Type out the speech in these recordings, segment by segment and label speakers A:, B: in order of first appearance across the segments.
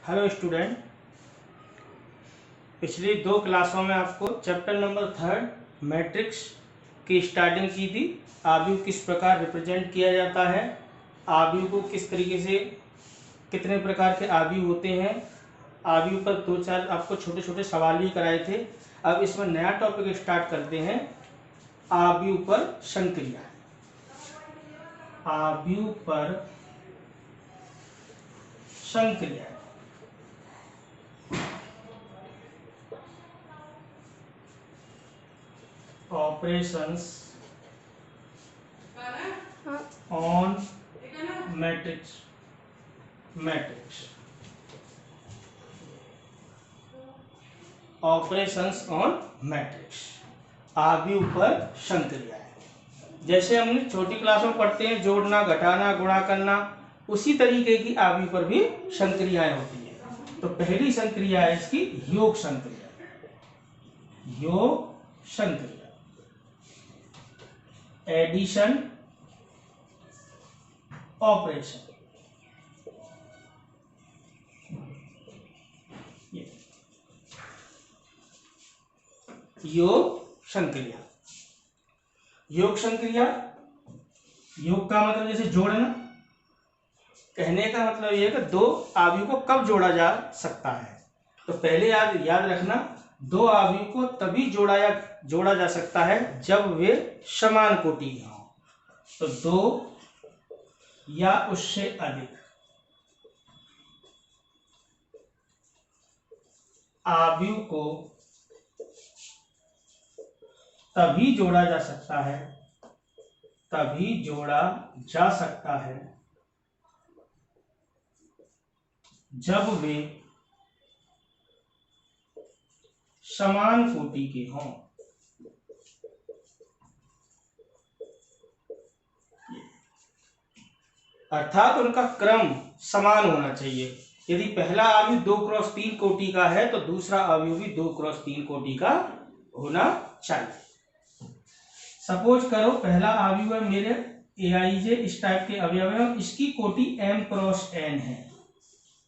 A: Hello student, पिछली 2 क्लासों में आपको चैप्टर नंबर 3 मैट्रिक्स की स्टार्टिंग की थी। आव्यूह किस प्रकार रिप्रेजेंट किया जाता है, आव्यूह को किस तरीके से, कितने प्रकार के आव्यूह होते हैं, आव्यूह पर 2-4 आपको छोटे छोटे सवाल भी कराए थे। अब इसमें नया टॉपिक स्टार्ट करते हैं, आव्यूह पर संक्रिया। आव्यूह पर संक्रिया operations on matrix operations on matrix, आव्यूह पर संक्रिया। जैसे हमने छोटी क्लास में पढ़ते हैं जोड़ना, घटाना, गुणा करना, उसी तरीके की आव्यूह पर भी संक्रियाएं होती हैं। तो पहली संक्रिया है इसकी योग संक्रिया। योग संक्रिया, एडिशन ऑपरेशन। योग संक्रिया, योग संक्रिया, योग का मतलब जैसे जोड़ना, कहने का मतलब यह है कि दो आव्यूह को कब जोड़ा जा सकता है। तो पहले याद रखना, दो आव्यूह को तभी जोड़ा जा सकता है जब वे समान कोटि के हों। तो 2 या उससे अधिक आव्यूह को तभी जोड़ा जा सकता है जब वे समान कोटि के हों। अर्थात उनका क्रम समान होना चाहिए। यदि पहला आव्यूह 2x3 कोटि का है तो दूसरा आव्यूह भी 2x3 कोटि का होना चाहिए। सपोज करो पहला आव्यूह है मेरे aij, इस टाइप के अवयव है, इसकी कोटि m×n है।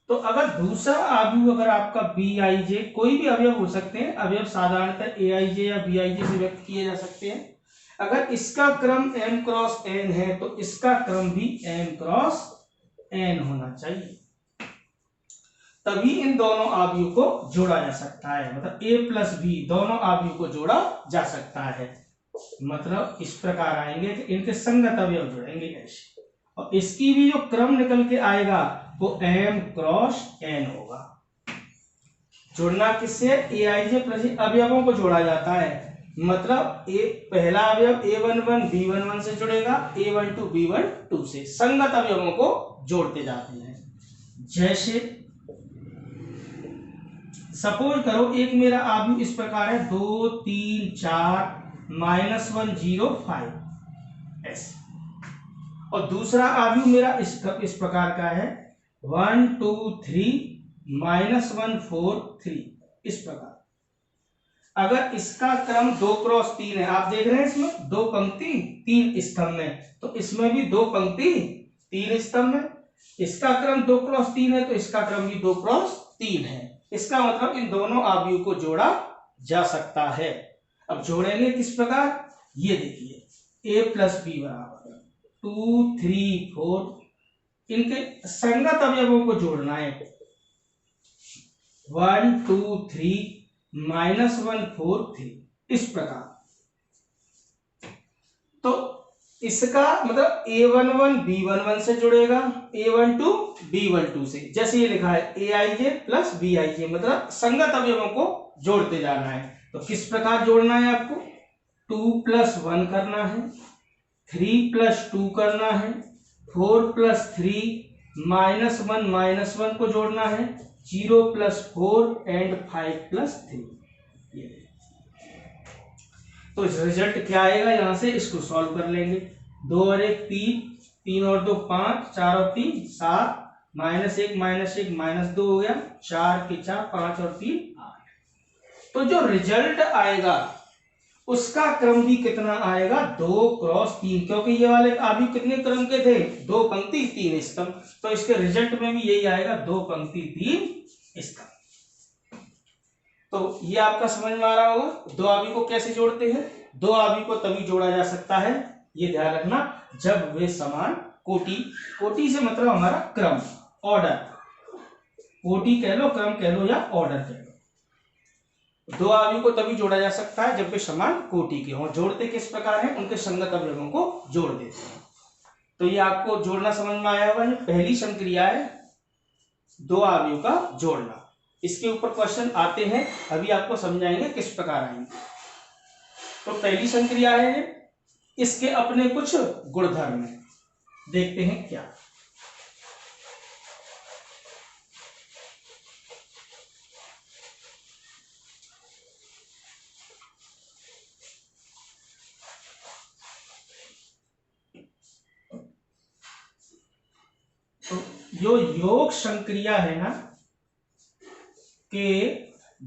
A: तो अगर दूसरा आव्यूह अगर आपका bij, कोई भी अवयव हो सकते हैं, अवयव साधारणतः aij या bij से व्यक्त किए जा सकते हैं। अगर इसका क्रम m×n है तो इसका क्रम भी m×n होना चाहिए, तभी इन दोनों आव्यूह को जोड़ा जा सकता है। मतलब a+b दोनों आव्यूह को जोड़ा जा सकता है। मतलब इस प्रकार आएंगे कि इनके संगत अवयव जुड़ेंगे ऐसे, और इसकी भी जो क्रम निकल के आएगा वो m×n होगा। जोड़ना किससे? aij प्लस अवयवों को जोड़ा जाता है। मतलब पहला अवयव a11 b11 से जुड़ेगा, a12 b12 से, संगत अवयवों को जोड़ते जाते हैं। जैसे सपोज करो एक मेरा आव्यूह इस प्रकार है 2 3 4 -1 0 5 ऐसे, और दूसरा आव्यूह मेरा इस प्रकार का है 1 2 3 -1 4 3 इस प्रकार। अगर इसका क्रम 2x3 है, आप देख रहे हैं इसमें 2 पंक्ति 3 स्तंभ में, तो इसमें भी 2 पंक्ति 3 स्तंभ में। इसका क्रम 2x3 है तो इसका क्रम भी 2x3 है। इसका मतलब इन दोनों आव्यूह को जोड़ा जा सकता है। अब जोड़ेंगे किस प्रकार, ये देखिए a+b बराबर 2 3 4, इनके संगत अवयवों को जोड़ना है। 1 2 3 -1 4 3 इस प्रकार। तो इसका मतलब a11 b11 से जुड़ेगा, a12 b12 से। जैसे ये लिखा है aij प्लस bij, मतलब संगत अवयवों को जोड़ते जाना है। तो किस प्रकार जोड़ना है आपको? 2 + 1 करना है, 3 + 2 करना है, 4 + 3 -1 को जोड़ना है, 0 + 4 एंड 5 + 3। तो रिजल्ट क्या आएगा? यहां से इसको सॉल्व कर लेंगे। 2 और 1 3, 3 और 2 5, 4 और 3 7, -1 -2 हो गया, 4 के 4, 5 और 3 8। तो जो रिजल्ट आएगा उसका क्रम भी कितना आएगा? 2x3, क्योंकि ये वाले आव्यूह कितने क्रम के थे? 2 पंक्ति 3 स्तंभ। तो इसके रिजल्ट में भी यही आएगा, 2 पंक्ति 3 इसका। तो ये आपका समझ में आ रहा होगा दो आवयव को कैसे जोड़ते हैं। दो आवयव को तभी जोड़ा जा सकता है, ये ध्यान रखना, जब वे समान कोटि, कोटि से मतलब हमारा क्रम, ऑर्डर, कोटि कह लो, क्रम कह लो या ऑर्डर कह लो। दो आवयव को तभी जोड़ा जा सकता है जब वे समान कोटि के हों। जोड़ते किस प्रकार है, उनके संगत अवयवों को जोड़ देते हैं। तो ये आपको जोड़ना समझ में आया होगा। पहली संक्रिया है दो आवयव का जोड़ना। इसके ऊपर क्वेश्चन आते हैं, अभी आपको समझाएंगे किस प्रकार आएंगे। तो पहली संक्रिया है, इसके अपने कुछ गुणधर्म हैं, देखते हैं क्या। तो जो योग संक्रिया है ना के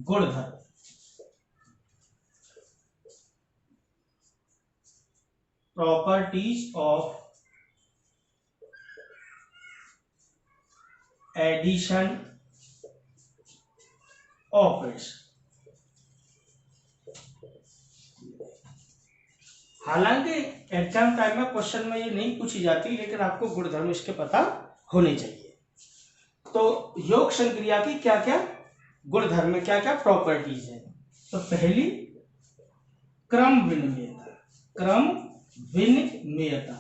A: गुणधर्म, प्रॉपर्टीज ऑफ एडिशन ऑपरेशन। हालांकि एग्जाम टाइम में क्वेश्चन में ये नहीं पूछी जाती, लेकिन आपको गुणधर्म इसके पता होने चाहिए। तो योग संक्रिया की क्या क्या गुणधर्म में क्या क्या प्रॉपर्टीज है। तो पहली क्रम विनिमेयता, क्रम विनिमेयता,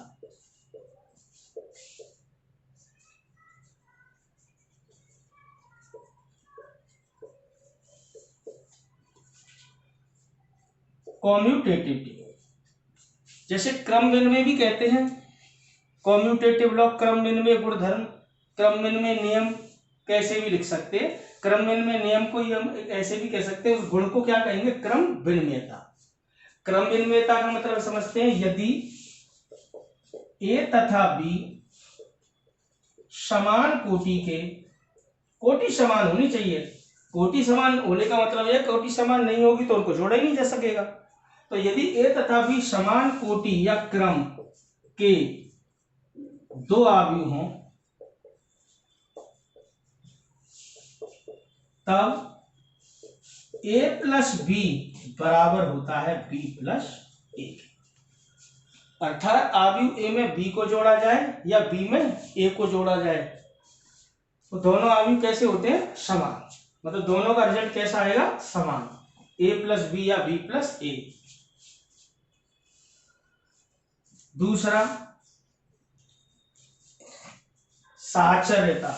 A: कॉम्यूटेटिविटी, जैसे क्रम विनिमय भी कहते हैं, कॉम्यूटेटिव लॉ, क्रम विनिमय गुणधर्म, क्रम विनिमय नियम कैसे भी लिख सकते हैं। क्रम विनिमय नियम को हम ऐसे भी कह सकते हैं, उस गुण को क्या कहेंगे, क्रम विनिमयता। क्रम विनिमयता का मतलब समझते हैं, यदि ए तथा बी समान कोटि के, कोटि समान होनी चाहिए, कोटि समान होने का मतलब है कोटि समान नहीं होगी तो उनको जोड़ा ही नहीं जा सकेगा। तो यदि ए तथा बी समान कोटि या क्रम के दो आवयव हों, तब ए प्लस बी बराबर होता है बी प्लस ए। अर्थात आवयव ए में बी को जोड़ा जाए या बी में ए को जोड़ा जाए, तो दोनों आवयव कैसे होते हैं, समान, मतलब दोनों का रिजल्ट कैसा आएगा, समान, ए प्लस बी या बी प्लस ए। दूसरा साचर्यता,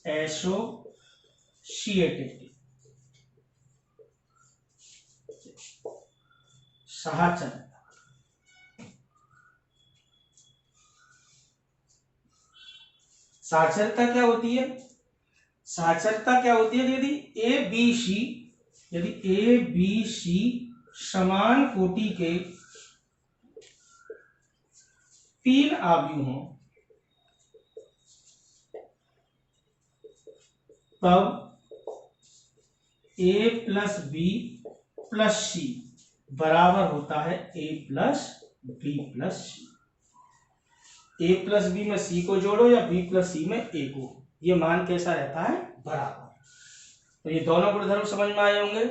A: एसोसिएटिविटी, साचर्यता। साचरता क्या होती है, साचरता क्या होती है, यदि ए बी सी, यदि ए बी सी समान कोटि के तीन आवयव हों, तब ए प्लस बी प्लस सी बराबर होता है ए प्लस बी प्लस सी। ए प्लस बी में सी को जोड़ो या बी प्लस सी में ए को, ये मान कैसा रहता है, बराबर। तो ये दोनों गुणधर्म समझ में आए होंगे,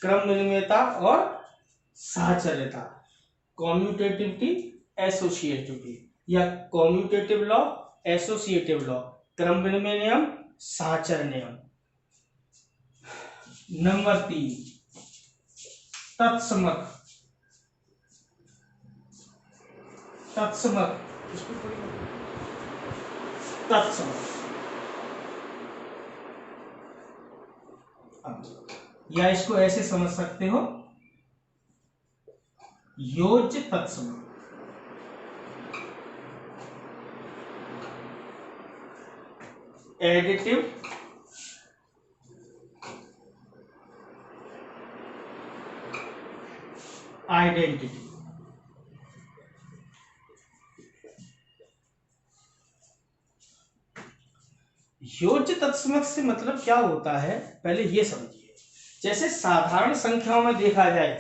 A: क्रम विनिमयता और साचर्यता, कॉम्यूटेटिविटी, एसोसिएटिविटी, या कॉम्यूटेटिव लॉ, एसोसिएटिव लॉ, क्रम विनिमय नियम, साचर नियम। नंबर 3 तत्समक, तत्समक, तत्समक, या इसको ऐसे समझ सकते हो, योज्य तत्समक, एडिटिव आइडेंटिटी। योज्य तत्समक से मतलब क्या होता है, पहले ये समझिए। जैसे साधारण संख्याओं में देखा जाए,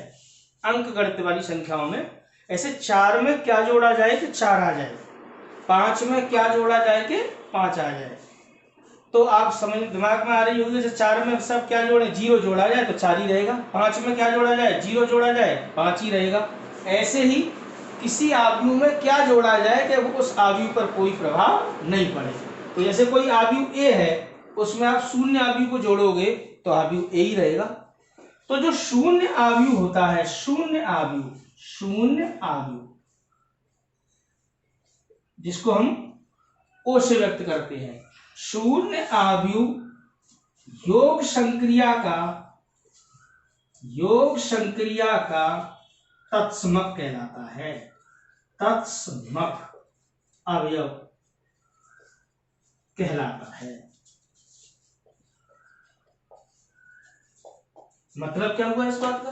A: अंक गणित वाली संख्याओं में, ऐसे 4 में क्या जोड़ा जाए कि 4 आ जाए, 5 में क्या जोड़ा जाए कि 5 आ जाए। तो आप समझ दिमाग में आ रही होगी, जैसे 4 में सब क्या जोड़े, 0 जोड़ा जाए तो 4 ही रहेगा, 5 में क्या जोड़ा जाए, 0 जोड़ा जाए 5 ही रहेगा। ऐसे ही किसी आव्यूह में क्या जोड़ा जाए कि वो उस आव्यूह पर कोई प्रभाव नहीं पड़े। तो जैसे कोई आव्यूह ए है, उसमें आप शून्य आव्यूह को जोड़ोगे तो आव्यूह ए ही रहेगा। तो जो शून्य आव्यूह होता है, शून्य आव्यूह जिसको हम ओ से व्यक्त करते हैं, शून्य आव्यूह योग संक्रिया का तत्समक कहलाता है। तत्समक अवयव कहलाता है। मतलब क्या हुआ इस बात का,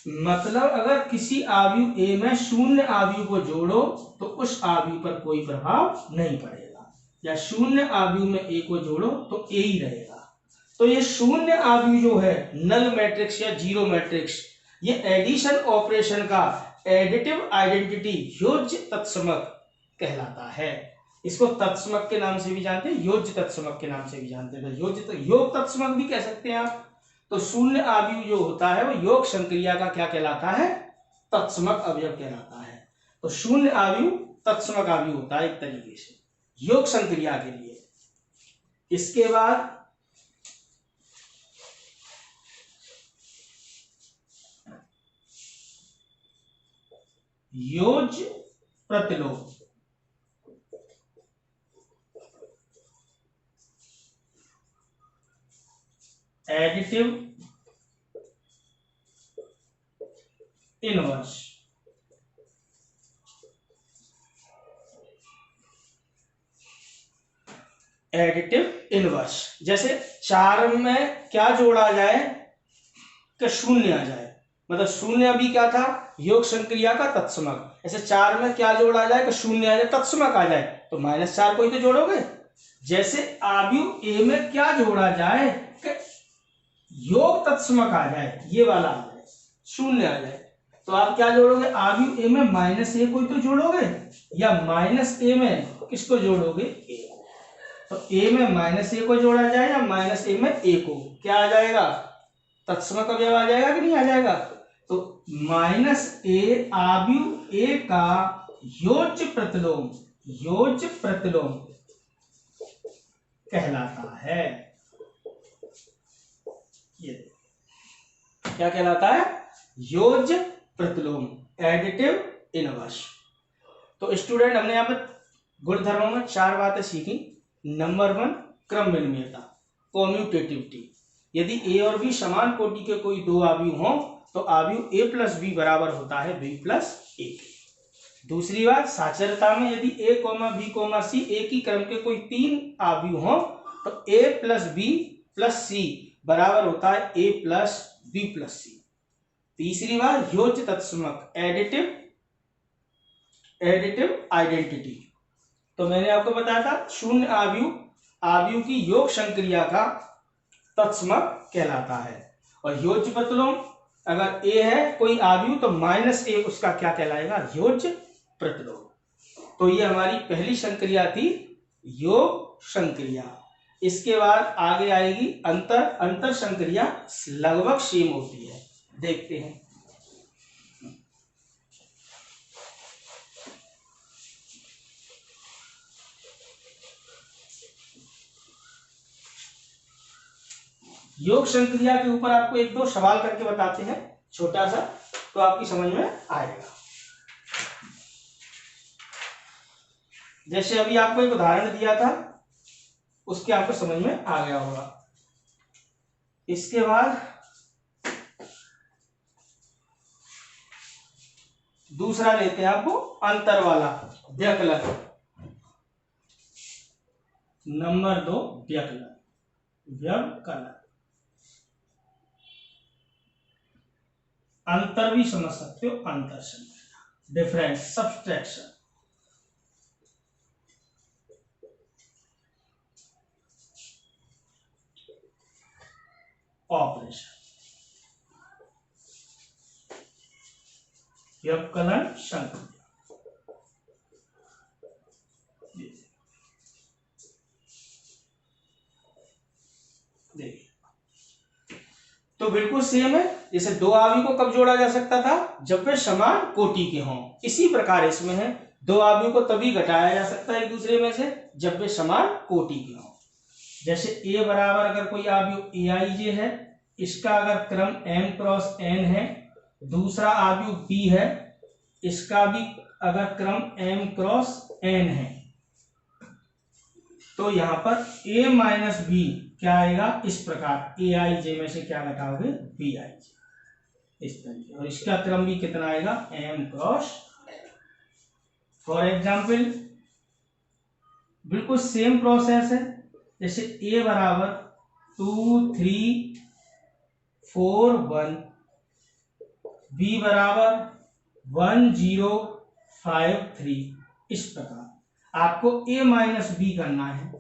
A: मतलब अगर किसी आव्यूह ए में शून्य आव्यूह को जोड़ो तो उस आव्यूह पर कोई प्रभाव नहीं पड़ेगा, या शून्य आव्यूह में ए को जोड़ो तो ए ही रहेगा। तो ये शून्य आव्यूह जो है, नल मैट्रिक्स या जीरो मैट्रिक्स, ये एडिशन ऑपरेशन का एडिटिव आइडेंटिटी योज्य तत्समक कहलाता है। इसको तत्समक के नाम से भी जानते हैं, योज्य तत्समक के नाम से भी जानते हैं, योग तत्समक भी कह सकते हैं आप। तो शून्य आव्यूह जो होता है वो योग संक्रिया का क्या कहलाता है, तत्समक अवयव कहलाता है। तो शून्य आव्यूह तत्समक आव्यूह होता है एक तरीके से योग संक्रिया के लिए। इसके बाद योज्य प्रतिलोम, एडिटिव इनवर्स। एडिटिव इनवर्स, जैसे 4 में क्या जोड़ा जाए कि शून्य आ जाए, मतलब शून्य अभी क्या था, योग संक्रिया का तत्समक। ऐसे 4 में क्या जोड़ा जाए कि शून्य आ जाए, तत्समक आ जाए, तो -4 को ही तो जोड़ोगे। जैसे आव्यूह ए में क्या जोड़ा जाए कि योग तत्समक आ जाए, ये वाला आ जाए, शून्य आ जाए, तो आप क्या जोड़ोगे, आव्यूह ए में -a को ही तो जोड़ोगे, या -a में किसको जोड़ोगे, ए। तो ए में -a को जोड़ा जाए या -a में a को, क्या आ जाएगा, तत्समक अवयव आ जाएगा कि नहीं आ जाएगा। तो -a आव्यूह ए का योज्य प्रतिलोम कहलाता है। ये क्या कहलाता है, योज्य प्रतिलोम, एडिटिव इनवर्स। तो स्टूडेंट, हमने यहाँ पर गुणधर्मों में 4 बातें सीखी। नंबर 1, क्रम विनिमेयता, कॉम्यूटेटिविटी। यदि ए और बी समान कोटि के कोई दो आव्यूह हों तो आव्यूह ए प्लस बी बराबर होता है बी प्लस ए के। दूसरी बात, साचरता में यदि ए कोमा बी कोमा सी एक ही क्रम के कोई 3 आव्यूह हों तो ए प्लस बी प्लस सी बराबर होता है ए प्लस बी प्लस सी। तीसरी बात, योज्य तत्समक, एडिटिव आइडेंटिटी। तो मैंने आपको बताया था शून्य आव्यूह की योग संक्रिया का तत्समक कहलाता है। और योज्य प्रतिलोम, अगर ए है कोई आव्यूह तो -a उसका क्या कहलाएगा, योज्य प्रतिलोम। तो ये हमारी पहली संक्रिया थी, योग संक्रिया। इसके बाद आगे आएगी अंतर संक्रिया, लगभग सेम होती है, देखते हैं। योग संक्रिया के ऊपर आपको 1-2 सवाल करके बताते हैं, छोटा सा, तो आपकी समझ में आएगा। जैसे अभी आपको एक उदाहरण दिया था, उसके आपको समझ में आ गया होगा। इसके बाद दूसरा लेते हैं आपको अंतर वाला, व्यकलन। नंबर 2, व्यवकलन। अंतर भी समझ सकते हो, अंतर संक्रिया, डिफरेंस, सब्सट्रैक्शन। ऑपरेशन, व्यवकलन संक्रिया। तो बिल्कुल सेम है, जैसे दो अवयव को कब जोड़ा जा सकता था, जब वे समान कोटि के हों। इसी प्रकार इसमें है, दो अवयव को तभी घटाया जा सकता है एक दूसरे में से जब वे समान कोटि के हों। जैसे ए बराबर अगर कोई अवयव aij है, इसका अगर क्रम m क्रॉस n है, दूसरा अवयव b है, इसका भी अगर क्रम m क्रॉस n है, तो यहाँ पर a माइनस बी क्या आएगा, इस प्रकार aij में से क्या घटाओगे, bij, इस तरीके, और इसका क्रम भी कितना आएगा, m cross n। For example बिल्कुल सेम प्रोसेस है, जैसे a बराबर 2 3 4 1, b बराबर 1 0 5 3, इस प्रकार आपको a माइनस बी करना है।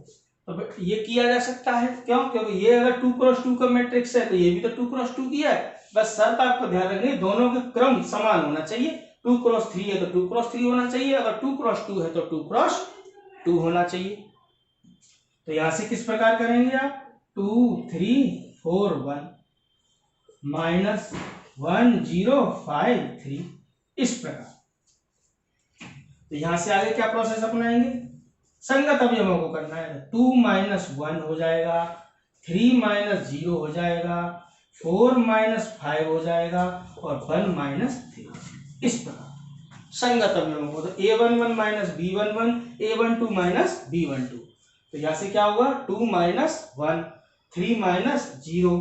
A: तो ये किया जा सकता है, क्यों, क्योंकि ये अगर 2 क्रॉस 2 का मैट्रिक्स है तो ये भी तो 2 क्रॉस 2 किया है। बस शर्त आपको ध्यान रखनी है, दोनों के क्रम समान होना चाहिए। 2 क्रॉस 3 है तो 2 क्रॉस 3 होना चाहिए, अगर 2 क्रॉस 2 है तो 2 क्रॉस 2 होना चाहिए। तो यहां से किस प्रकार करेंगे आप, 2 3 4 1 माइनस 1 0 5 3, इस प्रकार। तो यहां से आगे क्या प्रोसेस अपनाएंगे, संगत अवयवों को करना है। 2 माइनस 1 हो जाएगा, 3 माइनस 0 हो जाएगा, 4 माइनस 5 हो जाएगा, और 1 माइनस 3, इस प्रकार संगत अवयवों को। तो a11 minus b11, a12 minus b12। तो यहाँ से क्या होगा, 2 माइनस 1, 3 माइनस 0,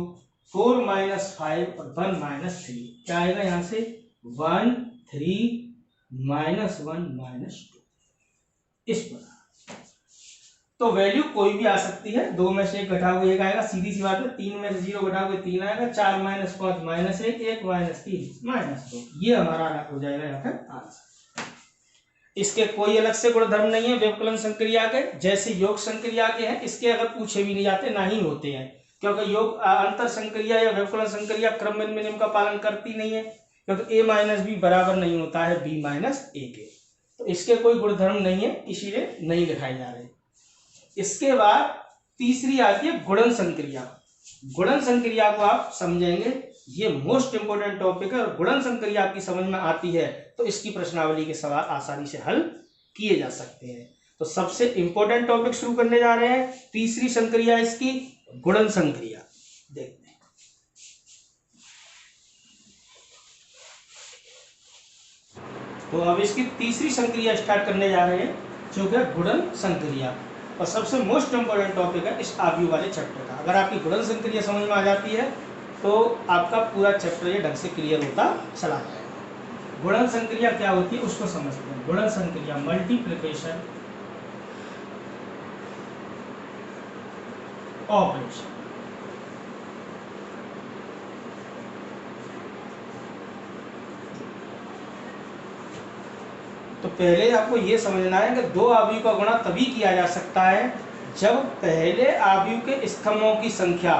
A: 4 माइनस 5 और 1 माइनस 3, क्या आएगा यहाँ से 1 3 माइनस 1 माइनस 2, इस प्रकार। तो वैल्यू कोई भी आ सकती है, 2 में से 1 घटाओगे 1 आएगा, सीधी सी बात है। 3 में से 0 घटाओगे 3 आएगा, 4 माइनस 5 माइनस 1, 1 माइनस 3 माइनस 2, ये हमारा हो जाएगा यहाँ पर आंसर। इसके कोई अलग से गुणधर्म नहीं है व्यवकलन संक्रिया के, जैसे योग संक्रिया के हैं, इसके अगर पूछे भी नहीं जाते, ना ही होते हैं, क्योंकि योग अंतर संक्रिया या व्यवकलन संक्रिया क्रम नियम का पालन करती नहीं है, क्योंकि a माइनस बी बराबर नहीं होता है b माइनस ए के। तो इसके कोई गुणधर्म नहीं है, इसीलिए नहीं दिखाए जा रहे। इसके बाद तीसरी आती है गुणन संक्रिया। गुणन संक्रिया को आप समझेंगे, ये मोस्ट इंपोर्टेंट टॉपिक है, और गुणन संक्रिया आपकी समझ में आती है तो इसकी प्रश्नावली के सवाल आसानी से हल किए जा सकते हैं। तो सबसे इंपॉर्टेंट टॉपिक शुरू करने जा रहे हैं, तीसरी संक्रिया इसकी गुणन संक्रिया, देखते हैं। तो अब इसकी तीसरी संक्रिया स्टार्ट करने जा रहे हैं, जो कि गुणन संक्रिया, और सबसे मोस्ट इंपोर्टेंट टॉपिक है इस आव्यूह वाले चैप्टर का। अगर आपकी गुणन संक्रिया समझ में आ जाती है तो आपका पूरा चैप्टर ये ढंग से क्लियर होता चला जाएगा। गुणन संक्रिया क्या होती है उसको समझते हैं। गुणन संक्रिया मल्टीप्लिकेशन ऑपरेशन। तो पहले आपको ये समझना है कि दो अवयव का गुणा तभी किया जा सकता है जब पहले अवयव के स्तंभों की संख्या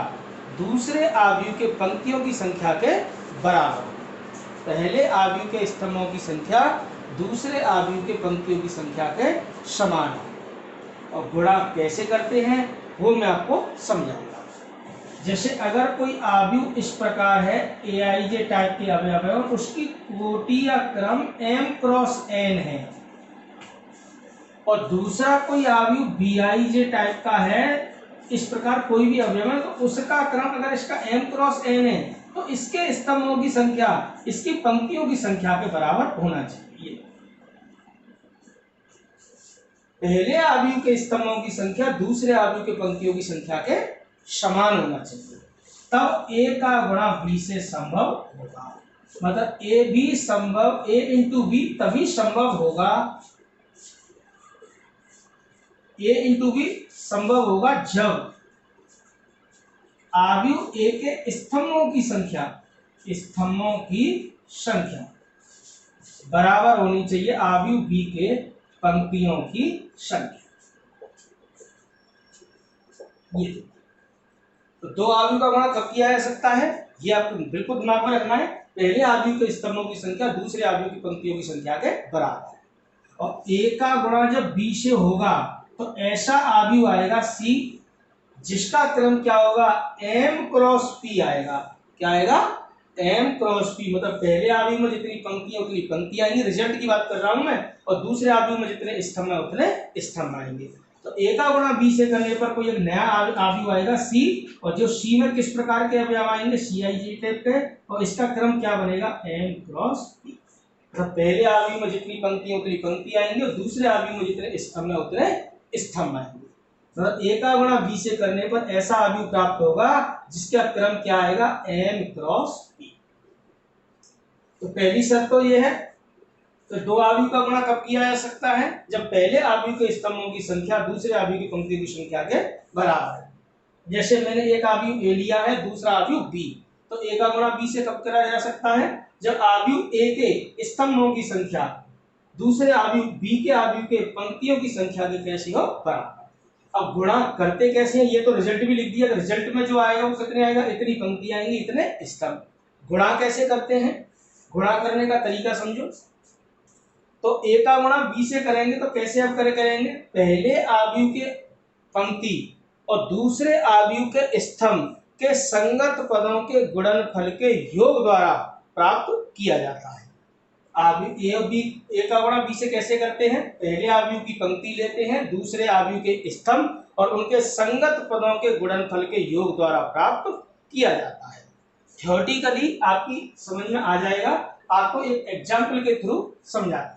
A: दूसरे अवयव के पंक्तियों की संख्या के बराबर हो। पहले अवयव के स्तंभों की संख्या दूसरे अवयव के पंक्तियों की संख्या के समान हो। और गुणा कैसे करते हैं वो मैं आपको समझाऊंगा। जैसे अगर कोई अवयव इस प्रकार है, aij टाइप के अवयव है और उसकी कोटि या क्रम m क्रॉस n है, और दूसरा कोई अवयव bij टाइप का है, इस प्रकार कोई भी अवयव है, तो उसका क्रम अगर इसका m क्रॉस n है तो इसके स्तंभों की संख्या इसकी पंक्तियों की संख्या के बराबर होना चाहिए। पहले अवयव के स्तंभों की संख्या दूसरे अवयव के पंक्तियों की संख्या के समान होना चाहिए, तब a का गुणा b से संभव होगा। मतलब a भी संभव, a इंटू बी तभी संभव होगा, a इंटू बी संभव होगा जब अवयव a के स्तंभों की संख्या बराबर होनी चाहिए अवयव b के पंक्तियों की संख्या। ये तो दो अवयव का गुणा कब किया जा सकता है, ये आपको बिल्कुल दिमाग में रखना है। पहले अवयव के स्तंभों की संख्या दूसरे अवयव की पंक्तियों की संख्या के बराबर है, और a का गुणा जब b से होगा तो ऐसा अवयव आएगा c जिसका क्रम क्या होगा m क्रॉस p आएगा। क्या आएगा, m क्रॉस p, मतलब पहले आव्यूह में जितनी पंक्तियां उतनी पंक्तियां आएंगी, रिजल्ट की बात कर रहा हूं मैं, और दूसरे आव्यूह में जितने स्तंभ है उतने स्तंभ आएंगे। तो a का गुणा b से करने पर कोई एक नया आव्यूह आएगा c, और जो c में किस प्रकार के अवयव आएंगे, CIJ टाइप के, और इसका क्रम क्या बनेगा, m क्रॉस p। मतलब पहले आव्यूह में जितनी पंक्तियां उतनी पंक्ति आएंगी और दूसरे आव्यूह में जितने स्तंभ है उतने स्तंभ आएंगे। मतलब a का गुणा b से करने पर ऐसा आव्यूह प्राप्त होगा जिसका क्रम क्या आएगा, m क्रॉस p। तो पहली शर्त तो ये है। तो दो आव्यूह का गुणा कब किया जा सकता है, जब पहले आव्यूह के स्तंभों की संख्या दूसरे आव्यूह की पंक्तियों की संख्या के बराबर है। जैसे मैंने एक आव्यूह a लिया है, दूसरा आव्यूह b, तो a का गुणा b से कब करा जा सकता है, जब आव्यूह a के स्तंभों की संख्या दूसरे आव्यूह b के आव्यूह के पंक्तियों की संख्या के कैसी हो, बराबर। अब गुणा करते कैसे हैं, ये तो रिजल्ट भी लिख दिया, रिजल्ट में जो आएगा वो कितने आएगा, इतनी पंक्ति आएंगी इतने स्तंभ। गुणा कैसे करते हैं, गुणा करने का तरीका समझो। तो a का गुणा b से करेंगे तो कैसे आप करेंगे, पहले आव्यूह के पंक्ति और दूसरे आव्यूह के स्तंभ के संगत पदों के गुणनफल के योग द्वारा प्राप्त किया जाता है। a का गुणा b से कैसे करते हैं, पहले आव्यूह की पंक्ति लेते हैं, दूसरे आव्यूह के स्तंभ और उनके संगत पदों के गुणनफल के योग द्वारा प्राप्त किया जाता है। थ्योरेटिकली आपकी समझ में आ जाएगा, आपको एक एग्जाम्पल के थ्रू समझाते हैं।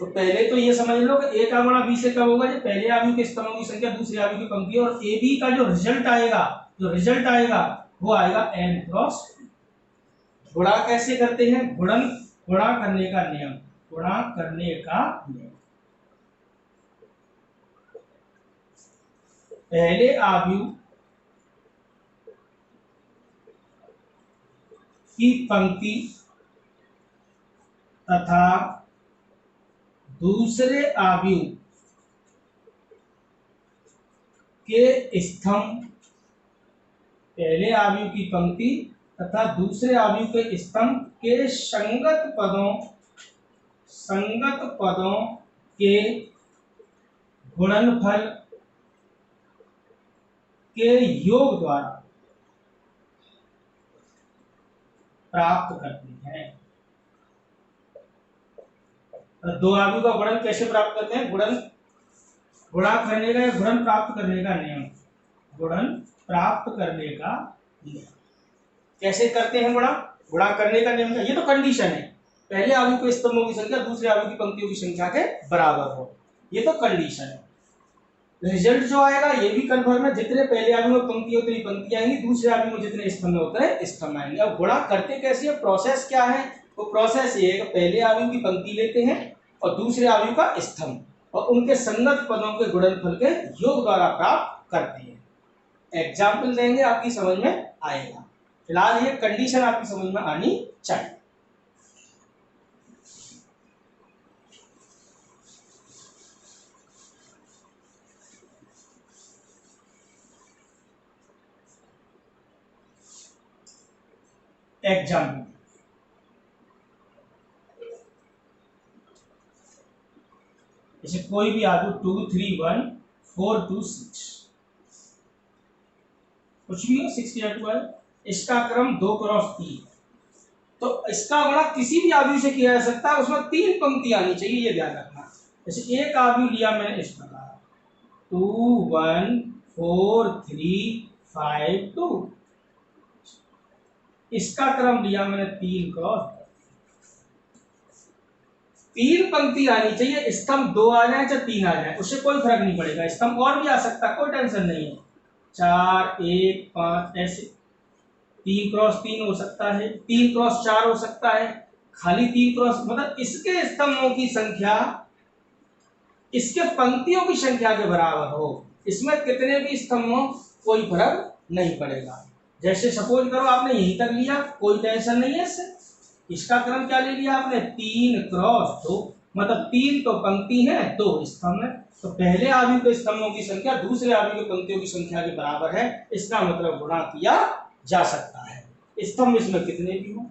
A: तो पहले तो ये समझ लो कि a का गुणा b से कब होगा, जब पहले आव्यूह के स्तंभों की संख्या दूसरे आव्यूह की पंक्ति, और a b का जो रिजल्ट आएगा वो आएगा m क्रॉस। गुणा कैसे करते हैं, गुणा करने का नियम, पहले आव्यूह की पंक्ति तथा दूसरे आव्यूह के स्तंभ, पहले आव्यूह की पंक्ति तथा दूसरे आव्यूह के स्तंभ के संगत पदों के गुणनफल के योग द्वारा प्राप्त करते हैं। दो आव्यूह का गुणन कैसे प्राप्त करते हैं, गुणा करने का, गुणन प्राप्त करने का नियम, कैसे करते हैं गुणा करने का नियम, ये तो कंडीशन है, पहले आव्यूह के स्तंभों की संख्या दूसरे आव्यूह की पंक्तियों की संख्या के बराबर हो, ये तो कंडीशन है। रिजल्ट जो आएगा ये भी कन्फर्म है, जितने पहले आव्यूह में पंक्ति उतनी पंक्ति आएंगी, दूसरे आव्यूह में जितने स्तंभ होते हैं स्तंभ आएंगे। अब गुणा करते कैसे है, प्रोसेस क्या है, वो प्रोसेस ये है कि पहले आव्यूह की पंक्ति लेते हैं और दूसरे आव्यूह का स्तंभ और उनके संगत पदों के गुणनफल के योग द्वारा प्राप्त करते हैं। एग्जाम्पल देंगे, आपकी समझ में आएगा। फिलहाल ये कंडीशन आपकी समझ में आनी चाहिए। एग्जाम्पल, जैसे कोई भी आव्यूह 2, 3, 1, 4, 2, 6 कुछ भी हो, 6 या 12, इसका क्रम 2 क्रॉस 3, तो इसका गुणा किसी भी आव्यूह से किया जा सकता है, उसमें 3 पंक्ति आनी चाहिए, ये ध्यान रखना। जैसे एक आव्यूह लिया मैंने इस प्रकार 2, 1, 4, 3, 5, 2, इसका क्रम लिया मैंने 3 क्रॉस 3 पंक्ति आनी चाहिए, स्तंभ 2 आ जाए चाहे 3 आ जाए, उससे कोई फर्क नहीं पड़ेगा, स्तंभ और भी आ सकता है, कोई टेंशन नहीं है, 4, 1, 5 ऐसे 3 क्रॉस 3 हो सकता है, 3 क्रॉस 4 हो सकता है, खाली 3 क्रॉस, मतलब इसके स्तंभों की संख्या इसके पंक्तियों की संख्या के बराबर हो, इसमें कितने भी स्तंभ हो कोई फर्क नहीं पड़ेगा। जैसे सपोज करो आपने यहीं तक लिया, कोई टेंशन नहीं है इससे, इसका क्रम क्या ले लिया आपने 3 क्रॉस 2, मतलब 3 तो पंक्ति है 2 स्तंभ है, तो पहले आव्यूह के स्तंभों की संख्या दूसरे आव्यूह के पंक्तियों की संख्या के बराबर है, इसका मतलब गुणा किया जा सकता है, स्तंभ इसमें कितने भी हो।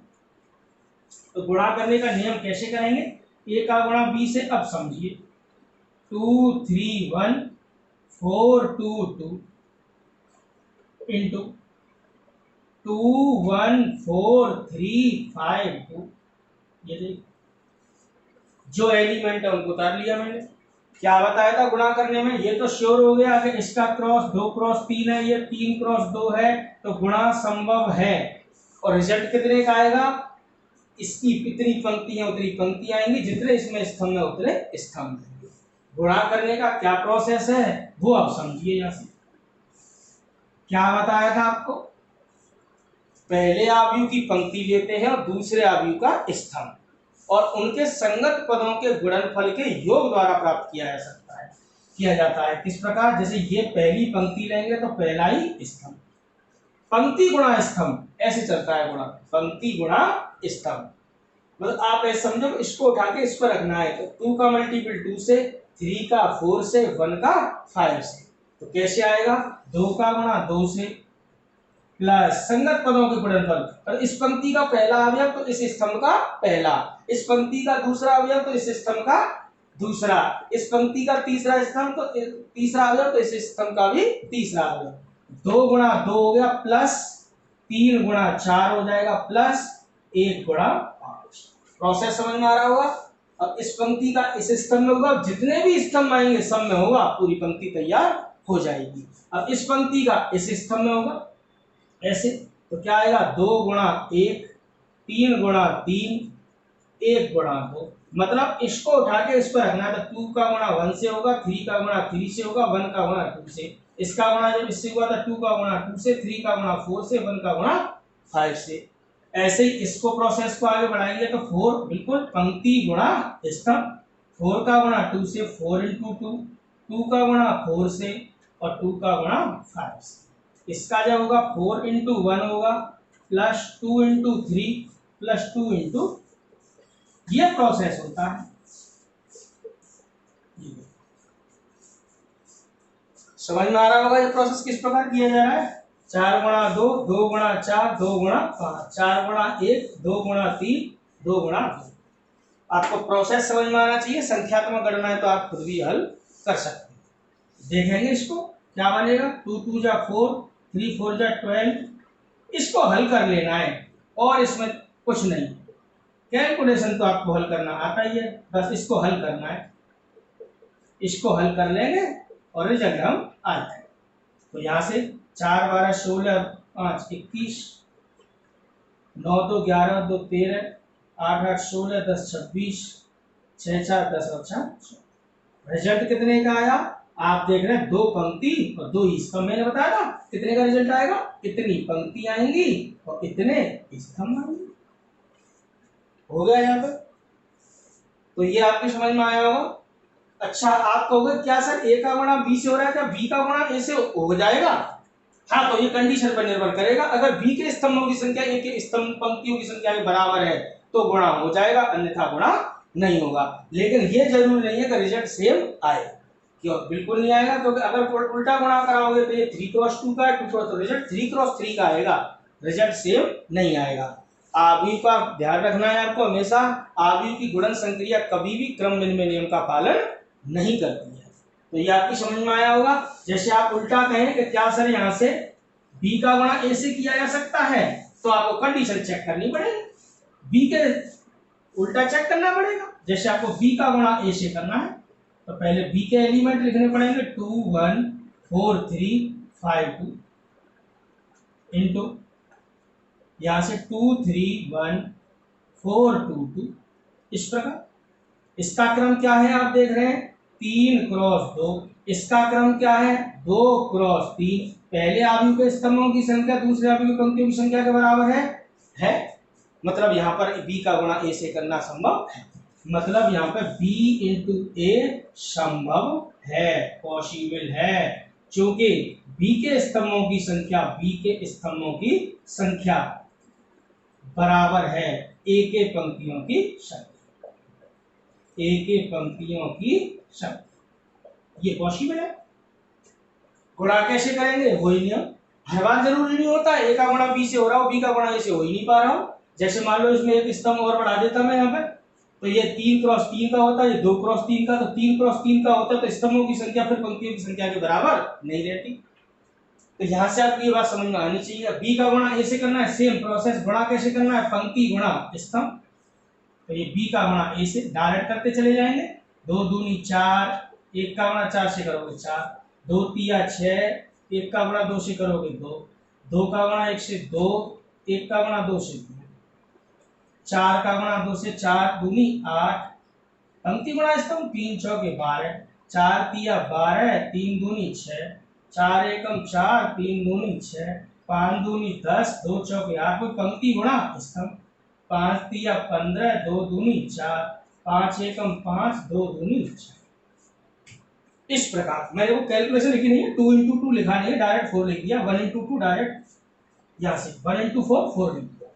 A: तो गुणा करने का नियम कैसे करेंगे, a का गुणा b से, अब समझिए 2, 3, 1, 4, 2, 2, इंटू 2 1 4 3 5 2। ये देख, जो एलिमेंट है उनको उतार लिया मैंने। क्या बताया था गुणा करने में, ये तो श्योर हो गया कि इसका क्रॉस 2 क्रॉस 3 है, ये 3 क्रॉस 2 है, तो गुणा संभव है। और रिजल्ट कितने का आएगा, इसकी इतनी पंक्तियां उतनी पंक्तियां आएंगी, जितने इसमें स्तंभ है उतने स्तंभ आएंगे। गुणा करने का क्या प्रोसेस है वो आप समझिए। यहां से क्या बताया था आपको, पहले आव्यूह की पंक्ति लेते हैं और दूसरे आव्यूह का स्तंभ, और उनके संगत पदों के गुणनफल के योग द्वारा प्राप्त किया जा सकता है, किया जाता है। किस प्रकार, जैसे ये पहली पंक्ति लेंगे तो पहला ही स्तंभ, पंक्ति गुणा स्तंभ, ऐसे चलता है गुणा, पंक्ति गुणा स्तंभ। मतलब आप ऐसे समझो, इसको उठा के इस पर रखना है, तो 2 का मल्टीपल 2 से, 3 का 4 से, 1 का 5 से, तो कैसे आएगा, 2 का गुणा 2 से प्लस संगत पदों के गुणनफल, और इस पंक्ति का पहला अवयव तो इस स्तंभ का पहला, इस पंक्ति का दूसरा अवयव तो इस स्तंभ का दूसरा, इस पंक्ति का तीसरा स्तंभ तो तीसरा अवयव तो इस स्तंभ का भी तीसरा अवयव। 2 गुणा 2 हो गया, प्लस 3 गुणा 4 हो जाएगा, प्लस 1 गुणा 5। प्रोसेस समझ में आ रहा होगा। अब इस पंक्ति का इस स्तंभ में होगा, जितने भी स्तंभ आएंगे सब में होगा, पूरी पंक्ति तैयार हो जाएगी। अब इस पंक्ति का इस स्तंभ में होगा ऐसे, तो क्या आएगा, 2 गुणा 1, 3 गुणा 3, 1 गुणा 2। मतलब इसको उठा के इस पर रखना है, तो 2 का गुणा 1 से होगा, 3 का गुणा 3 से होगा, 1 का गुणा 2 से। इसका गुणा जब इससे हुआ था 2 का गुणा 2 से, 3 का गुणा 4 से, 1 का गुणा 5 से। ऐसे ही इसको प्रोसेस को आगे बढ़ाएंगे तो 4 बिल्कुल पंक्ति गुणा स्तंभ, 4 का गुणा 2 से, 4 इंटू 2, 2 का गुणा 4 से और 2 का गुणा 5 से। इसका जब होगा 4 इंटू 1 होगा, प्लस 2 इंटू 3 प्लस 2 इंटू, ये प्रोसेस होता है। समझ में आ रहा होगा ये प्रोसेस किस प्रकार किया जा रहा है। 4 गुणा 2, 2 गुणा 4, 2 गुणा 5, 4 गुणा 1, 2 गुणा 3, 2 गुणा 2। आपको प्रोसेस समझ में आना चाहिए। संख्यात्मक गणना है तो आप खुद भी हल कर सकते हैं। देखेंगे इसको क्या बनेगा, 2 2 जा 4, 3 4 जा 12। इसको हल कर लेना है और इसमें कुछ नहीं, कैलकुलेशन तो आपको हल करना आता ही है, बस इसको हल करना है। इसको हल कर लेंगे और रिजल्ट हम आ जाएंगे। तो यहाँ से 4 12 16 5 21, 9 2 11 2 13, 8 8 16 10 26, 6 4 10 और 4। रिजल्ट कितने का आया, आप देख रहे हैं 2 पंक्ति और 2 स्तंभ। मैंने बताया था कितने का रिजल्ट आएगा, इतनी पंक्ति आएंगी और इतने स्तंभ आएंगे। हो गया यहाँ पर, तो ये आपकी समझ में आया होगा। अच्छा, आप कहोगे क्या सर ए का गुणा बी से हो रहा है, क्या बी का गुणा ए से हो जाएगा। हाँ, तो ये कंडीशन पर निर्भर करेगा। अगर बी के स्तंभों की संख्या ए के स्तंभ पंक्तियों की संख्या के बराबर है तो गुणा हो जाएगा, अन्यथा गुणा नहीं होगा। लेकिन ये जरूरी नहीं है कि रिजल्ट सेम आए, क्यों, बिल्कुल नहीं आएगा, क्योंकि अगर उल्टा गुणा कराओगे तो ये 3 क्रॉस 2 का है, तो रिजल्ट 3 क्रॉस 3 का आएगा, रिजल्ट सेम नहीं आएगा। आव्यूह का ध्यान रखना है आपको हमेशा, आव्यूह की गुणन संक्रिया कभी भी क्रम विनिमय नियम का पालन नहीं करती है। तो ये आपकी समझ में आया होगा। जैसे आप उल्टा कहें कि क्या सर यहाँ से बी का गुणा ए से किया जा सकता है, तो आपको कंडीशन चेक करनी पड़ेगी, बी के उल्टा चेक करना पड़ेगा। जैसे आपको बी का गुणा ए से करना है तो पहले बी के एलिमेंट लिखने पड़ेंगे, 2 1 4 3 5 2 इंटू यहां से 2 3 1 4 2 2। इस प्रकार इसका क्रम क्या है, आप देख रहे हैं 3 क्रॉस 2। इसका क्रम क्या है, 2 क्रॉस 3। पहले आव्यूह के स्तंभों की संख्या दूसरे आव्यूह की पंक्तियों की संख्या के बराबर है। मतलब यहाँ पर बी का गुणा ए से करना संभव है, मतलब यहाँ पे बी इंटू ए संभव है, पॉसिबल है, क्योंकि बी के स्तंभों की संख्या बराबर है ए के पंक्तियों की संख्या, ए के पंक्तियों की संख्या। ये पॉसिबल है। गुणा कैसे करेंगे, वही नियम, हर बार जरूरी नहीं होता ए का गुणा बी से हो रहा हो, बी का गुणा ए से हो ही नहीं पा रहा हो। जैसे मान लो इसमें एक स्तंभ और बढ़ा देता मैं यहाँ पे, तो ये 3 क्रॉस 3 का होता है, ये 2 क्रॉस 3 का, तो 3 क्रॉस 3 का होता है, तो स्तंभों की संख्या फिर पंक्तियों की संख्या के बराबर नहीं रहती। तो यहाँ से आपको ये बात समझ में आनी चाहिए। बी का गुणा ए से करना है, सेम प्रोसेस। गुणा कैसे करना है? पंक्ति गुणा स्तंभ। तो ये बी का गुणा ए से डायरेक्ट करते चले जाएंगे। 2 दूनी 4, 1 का गुणा 4 से करोगे 4, 2 तिया 6, 1 का गुणा 2 से करोगे 2, 2 का गुणा 1 से 2, 1 का गुणा 2 से 2, 4 का गुणा 2 से 4 दूनी 8, पंक्ति गुणा स्तंभ 3 चौके 12, 4 तिया 12, 3 दूनी 6, 4 एकम 4, 3 दूनी 6, 5 दूनी 10, 2 चौके 8, कोई पंक्ति गुणा स्तंभ। 5 तिया 15, 2 दूनी 4, 5 एकम 5, 2 दूनी 4। इस प्रकार मैंने वो कैलकुलेशन लिखी नहीं है, 2 into 2 लिखा नहीं है, डायरेक्ट 4 लिख दिया। 1 into 2 डायरेक्ट यहाँ से 1 into 4 4 लिख दिया।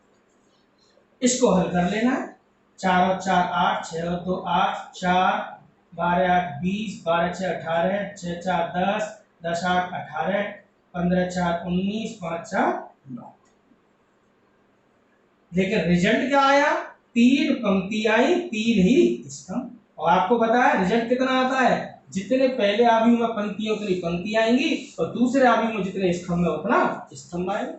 A: इसको हल कर लेना है। 4 और 4 8, 6 और 2 8, 4 12 8 20, 12 6 18, 6 4 10, 10 8 18, 15 4 19, 5 4 9। लेकिन रिजल्ट क्या आया? 3 पंक्ति आई, 3 ही स्तंभ। और आपको पता है रिजल्ट कितना आता है? जितने पहले आव्यूह में पंक्तियां उतनी पंक्ति आएंगी और दूसरे आव्यूह में जितने स्तंभ है उतना स्तंभ आएगा।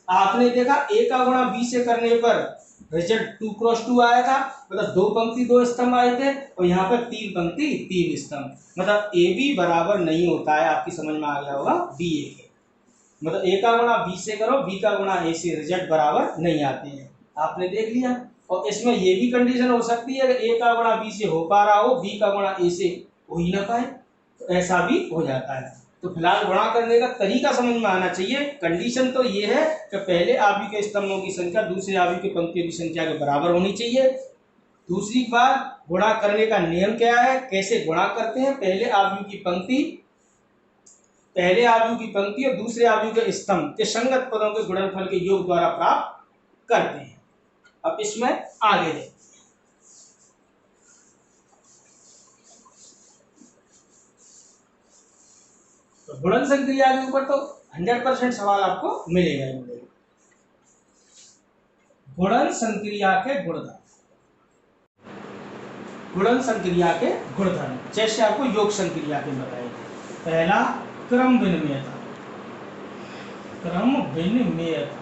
A: आपने देखा ए का गुणा बी से करने पर रिजल्ट 2 क्रॉस 2 आया था, मतलब 2 पंक्ति 2 स्तंभ आए थे, और यहाँ पर 3 पंक्ति 3 स्तंभ। मतलब ए बी बराबर नहीं होता है, आपकी समझ में आ गया होगा बी ए के। मतलब ए का गुणा बी से करो, बी का गुणा ए से, रिजल्ट बराबर नहीं आते हैं। आपने देख लिया। और इसमें ये भी कंडीशन हो सकती है कि ए का गुणा बी से हो पा रहा हो, बी का गुणा ए से हो ही ना पाए, तो ऐसा भी हो जाता है। तो फिलहाल गुणा करने का तरीका समझ में आना चाहिए। कंडीशन तो ये है कि पहले आव्यूह के स्तंभों की संख्या दूसरे आव्यूह के पंक्तियों की संख्या के बराबर होनी चाहिए। दूसरी बात, गुणा करने का नियम क्या है, कैसे गुणा करते हैं? पहले आव्यूह की पंक्ति और दूसरे आव्यूह के स्तंभ के संगत पदों के गुणनफल के योग द्वारा प्राप्त करते हैं। अब इसमें आगे देखते हैं। तो गुणन संक्रिया के ऊपर तो 100% सवाल आपको मिलेगा ही मिलेगा। गुणन संक्रिया के गुणधर्म। गुणन संक्रिया के गुणधर्म जैसे आपको योग संक्रिया के बताए थे। पहला क्रम विनिमयता। क्रम विनिमयता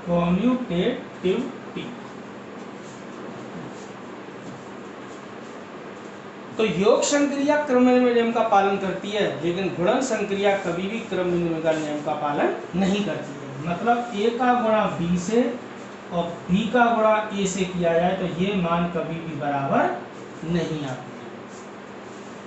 A: कम्यूटेटिविटी। तो योग संक्रिया क्रम विनिमय नियम का पालन करती है, लेकिन गुणन संक्रिया कभी भी क्रम विनिमय का नियम का पालन नहीं करती है। मतलब ए का गुणा बी से और बी का गुणा ए से किया जाए तो ये मान कभी भी बराबर नहीं आते,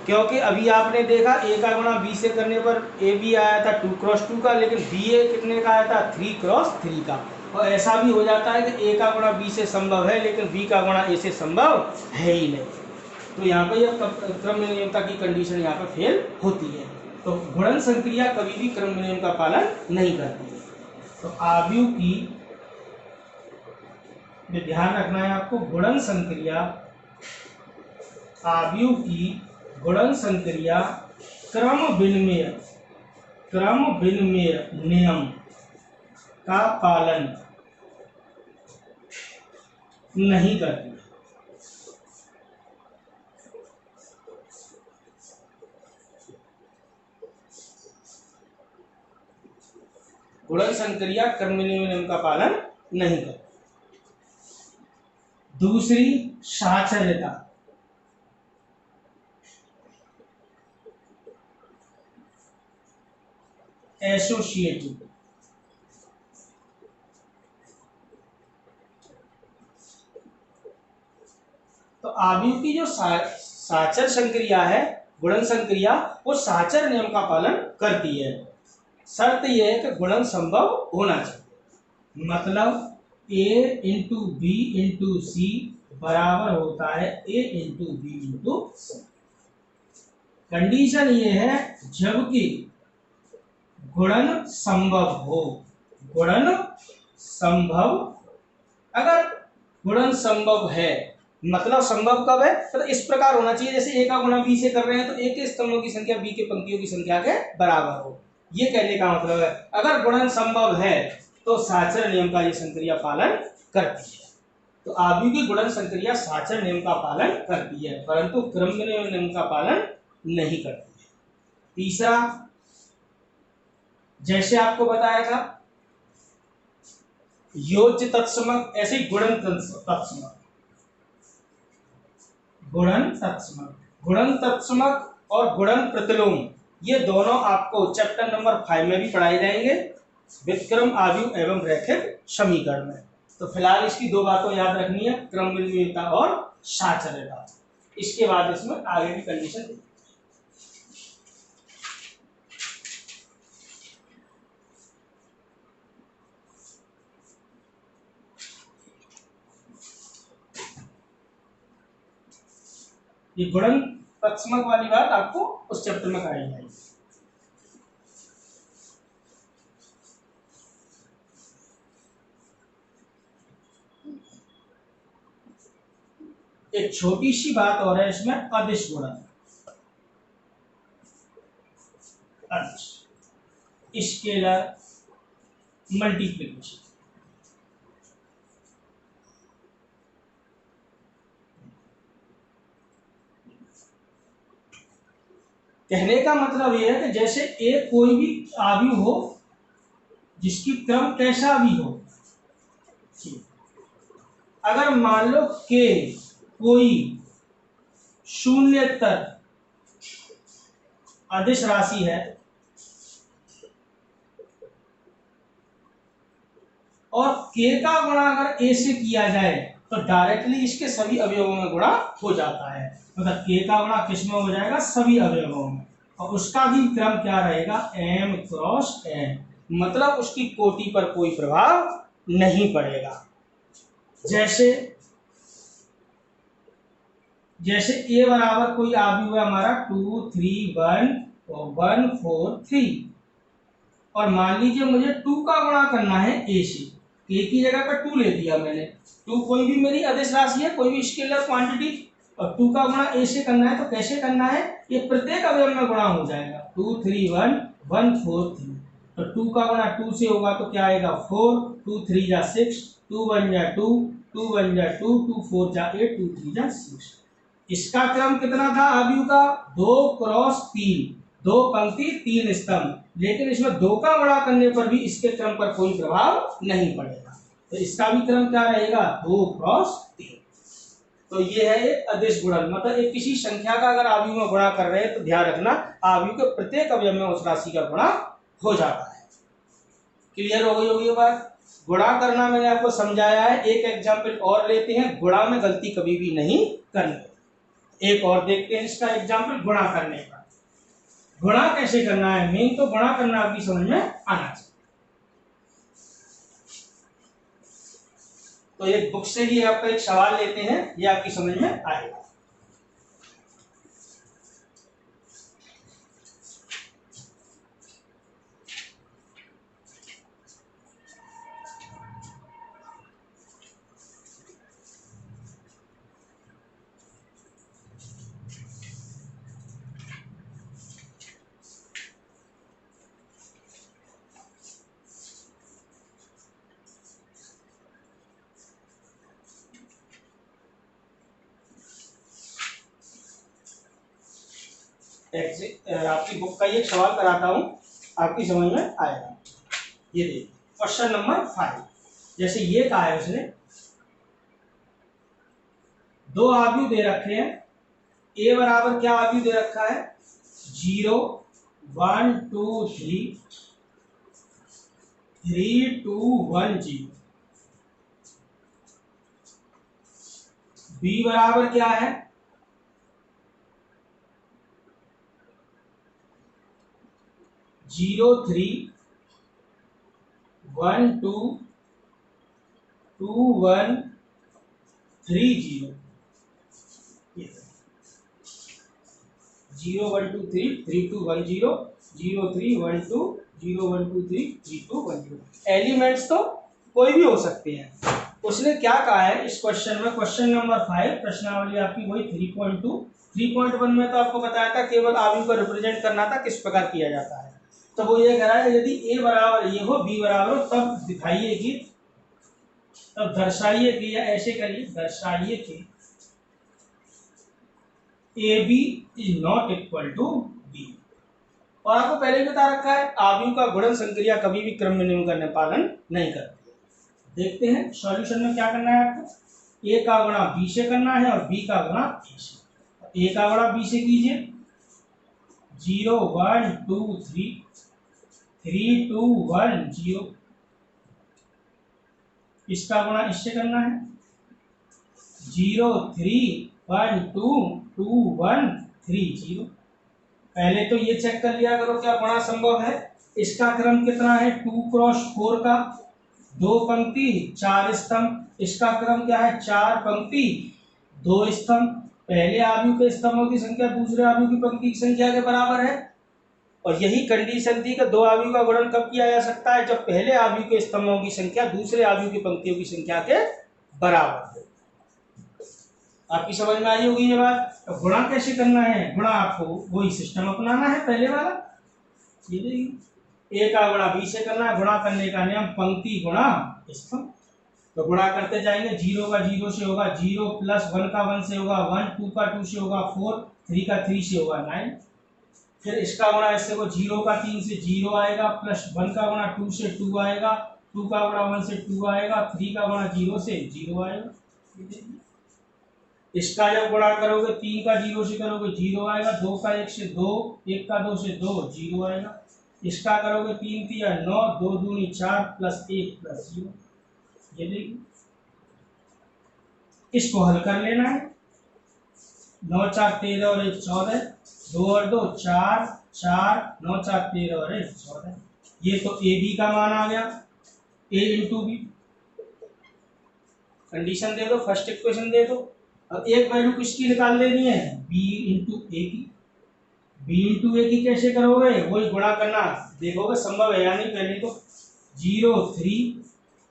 A: क्योंकि अभी आपने देखा ए का गुणा बी से करने पर ए बी आया था 2 क्रॉस 2 का, लेकिन बी ए कितने का आया था? 3 क्रॉस 3 का। और ऐसा भी हो जाता है कि ए का गुणा बी से संभव है, लेकिन बी का गुणा ए से संभव है ही नहीं। तो यहाँ पर यह क्रम विनिमयता की कंडीशन यहाँ पर फेल होती है। तो गुणन संक्रिया कभी भी क्रम विनिमय का पालन नहीं करती है। तो आव्यूह की ध्यान रखना है आपको, गुणन संक्रिया, आव्यूह की गुणन संक्रिया क्रम विनिमय नियम का पालन नहीं करती। गुणन संक्रिया क्रम विनिमय नियम का पालन नहीं करती। दूसरी साचर्यता। एसोसिएटिव। तो आव्यूह की जो साचर संक्रिया है, गुणन संक्रिया, वो साचर नियम का पालन करती है। शर्त यह है कि गुणन संभव होना चाहिए। मतलब a into B into C बराबर होता है a into B into C. Condition ये है जबकि गुणन संभव हो। गुणन संभव, अगर गुणन संभव है, मतलब संभव कब है? मतलब इस प्रकार होना चाहिए जैसे ए का गुणा बी से कर रहे हैं तो ए के स्तंभों की संख्या बी के पंक्तियों की संख्या के बराबर हो। ये कहने का मतलब है अगर गुणन संभव है तो साचर नियम का ये संक्रिया पालन करती है। तो आव्यूह की गुणन संक्रिया साचर नियम का पालन करती है, परंतु क्रम नियम का पालन नहीं करती है। तीसरा, जैसे आपको बताया था योज्य तत्समक, ऐसे ही गुणन तत्समक। गुणन तत्समक और गुणन प्रतिलोम, ये दोनों आपको चैप्टर नंबर 5 में भी पढ़ाए जाएंगे, व्युत्क्रम आव्यूह एवं रैखिक समीकरण में। तो फिलहाल इसकी दो बातों याद रखनी है, क्रमबद्धता और साचर्यता। इसके बाद इसमें आगे की कंडीशन देखिए। ये गुणन तत्समक वाली बात आपको उस चैप्टर में कराई जाएगी। एक छोटी सी बात और है इसमें, अदिश गुणन। Scalar multiplication. कहने का मतलब यह है कि जैसे एक कोई भी आव्यूह हो जिसकी क्रम कैसा भी हो, अगर मान लो के कोई शून्येतर अदिश राशि है और के का गुणा अगर ए से किया जाए तो डायरेक्टली इसके सभी अवयवों में गुणा हो जाता है। मतलब के का गुणा किस में हो जाएगा? सभी अवयवों में। और उसका भी क्रम क्या रहेगा? m क्रॉस n, मतलब उसकी कोटि पर कोई प्रभाव नहीं पड़ेगा। जैसे a बराबर कोई आव्यूह है हमारा 2 3 1 और 1 4 3, और मान लीजिए मुझे 2 का गुणा करना है a से, a की जगह पर 2 ले दिया मैंने। 2 कोई भी मेरी अदिश राशि है, कोई भी स्केलर क्वांटिटी, और 2 का गुणा a से करना है। तो कैसे करना है? ये प्रत्येक अवयव में गुणा हो जाएगा। 2 3 1 1 4 3, तो 2 का गुणा 2 से होगा तो क्या आएगा? 4, 2 3 जा 6, 2 1 जा 2, 2 1 जा 2, 2 4 जा 8, 2 3 जा 6। इसका क्रम कितना था आव्यूह का? 2 क्रॉस 3, 2 पंक्ति 3 स्तंभ, लेकिन इसमें 2 का गुणा करने पर भी इसके क्रम पर कोई प्रभाव नहीं पड़ेगा। तो इसका भी क्रम क्या रहेगा? 2 क्रॉस 3। तो ये है एक अदिश गुणन, मतलब एक किसी संख्या का अगर आव्यूह में गुणा कर रहे हैं तो ध्यान रखना आव्यूह के प्रत्येक अवयव में उस राशि का गुणा हो जाता है। क्लियर हो गई होगी ये बात? गुणा करना मैंने आपको समझाया है। एक एग्जाम्पल और लेते हैं, गुणा में गलती कभी भी नहीं करनी। एक और देखते हैं इसका एग्जाम्पल गुणा करने का। गुणा कैसे करना है, मेन तो गुणा करना आपकी समझ में आना चाहिए। तो एक बुक से ही आपका एक सवाल लेते हैं, ये आपकी समझ में आएगा। आपकी बुक का ये सवाल कराता हूं, आपकी समझ में आएगा। ये देखिए क्वेश्चन नंबर 5। जैसे ये कहा है उसने, दो आव्यूह दे रखे हैं। ए बराबर क्या आव्यूह दे रखा है? 0 1 2 3 3 2 1 0। बी बराबर क्या है? 0 3 1 2 2 1 3 0। 0 1 2 3 3 2 1 0 0 3 1 2 0 1 2 3 3 2 1 0। एलिमेंट्स तो कोई भी हो सकते हैं। उसने क्या कहा है इस क्वेश्चन में, क्वेश्चन नंबर 5, प्रश्नावली आपकी वही 3.2। 3.1 में तो आपको बताया था केवल आव्यूह को रिप्रेजेंट करना था किस प्रकार किया जाता है। तो वो ये कह रहा है यदि ए बराबर ये हो, बी बराबर हो, तब दिखाइए कि अब दर्शाइए कि, या ऐसे करिए, दर्शाइए कि A B is not equal to B. और आपको पहले भी बता रखा है आव्यूह का गुणन संक्रिया कभी भी क्रम में नियम का पालन नहीं करती। देखते हैं सॉल्यूशन में क्या करना है आपको। ए का गुणा बी से करना है और बी का गुणा ए से। ए का गुणा बी से कीजिए, 0 1 2 3, 3 2 1 0। इसका गुणा इससे करना है, 0 3 1 2 2 1 3 0। पहले तो ये चेक कर लिया करो क्या गुणा संभव है। इसका क्रम कितना है, 2 क्रॉस 4 का, 2 पंक्ति 4 स्तंभ। इसका क्रम क्या है, 4 पंक्ति 2 स्तंभ। पहले आव्यूह के स्तंभों की संख्या दूसरे आव्यूह की पंक्ति की संख्या के बराबर है। और यही कंडीशन थी कि दो आव्यूह का गुणन कब किया जा सकता है, जब पहले आव्यूह के स्तंभों की संख्या दूसरे आव्यूह की पंक्तियों की संख्या के बराबर हो। आपकी समझ में आई होगी ये बात। तो गुणा कैसे करना है, गुणा आपको वही सिस्टम अपनाना है पहले वाला। ये देखिए, ए का गुणा बी से करना है। गुणा करने का नियम पंक्ति गुणा स्तंभ। तो गुणा करते जाएंगे, 0 का 0 से होगा 0, प्लस 1 का 1 से होगा 1, 2 का 2 से होगा 4, 3 का 3 से होगा 9। फिर इसका गुणा इससे को 0 का 3 से 0 आएगा, प्लस 1 का गुणा 2 से 2 आएगा, 2 का गुणा 1 से 2 आएगा, 3 का गुणा 0 से 0 आएगा। इसका जब गुणा करोगे 3 का 0 से करोगे 0 आएगा, 2 का 1 से 2, 1 का 2 से 2 0 आएगा। इसका करोगे 3 3 9, 2 दूनी 4, प्लस 1 प्लस 0। ये देखिए, इसको हल कर लेना है। 9 4 13 और 1 14, 2 और 2 4, 4 9 4 13 और 1 14। ये तो ए बी का मान आ गया, ए इंटू बी। कंडीशन दे दो, फर्स्ट इक्वेशन दे दो। अब एक वैल्यू किसकी निकाल लेनी है, बी इंटू ए की। बी इंटू ए की कैसे करोगे, वही गुणा करना देखोगे संभव है या नहीं। पहले तो 0 3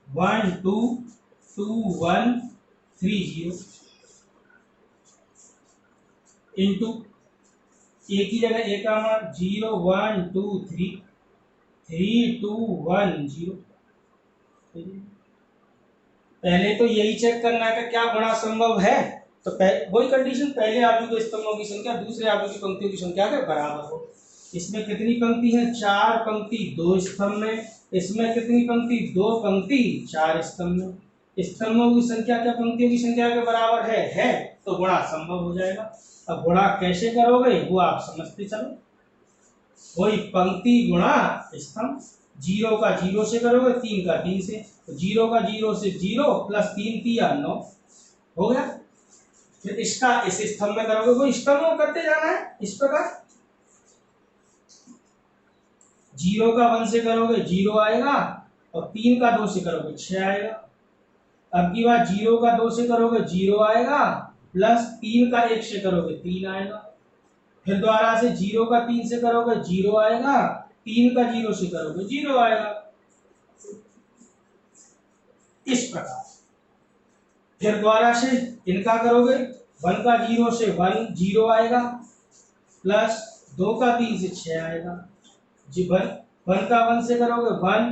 A: 1 2 2 1 3 0 इंटू ए की जगह ए का मान 0 1 2 3 3 2 1 0। पहले तो यही चेक करना है कि क्या गुणा संभव है। तो वही कंडीशन, पहले आव्यूह के स्तंभों की संख्या दूसरे आव्यूह की पंक्तियों की संख्या के बराबर हो। इसमें कितनी पंक्ति है, 4 पंक्ति 2 स्तंभ में। इसमें कितनी पंक्ति, 2 पंक्ति 4 स्तंभ में। स्तंभों की संख्या क्या पंक्तियों की संख्या के बराबर है तो गुणा संभव हो जाएगा। अब गुणा कैसे करोगे वो आप समझते चलो। वही पंक्ति गुणा स्तंभ। 0 का 0 से करोगे, 3 का 3 से, तो 0 का 0 से 0, प्लस 3 3 9 हो गया। फिर इसका इस स्तंभ में करोगे, वो स्तंभ में करते जाना है इस प्रकार। 0 का 1 से करोगे 0 आएगा, और 3 का 2 से करोगे 6 आएगा। अब की बार 0 का 2 से करोगे 0 आएगा, प्लस 3 का 1 से करोगे 3 आएगा। फिर दोबारा से 0 का 3 से करोगे 0 आएगा, 3 का 0 से करोगे 0 आएगा, इस प्रकार। फिर दोबारा से इनका करोगे, 1 का 0 से 1 0 आएगा, प्लस 2 का 3 से 6 आएगा। जी 1 का 1 से करोगे 1,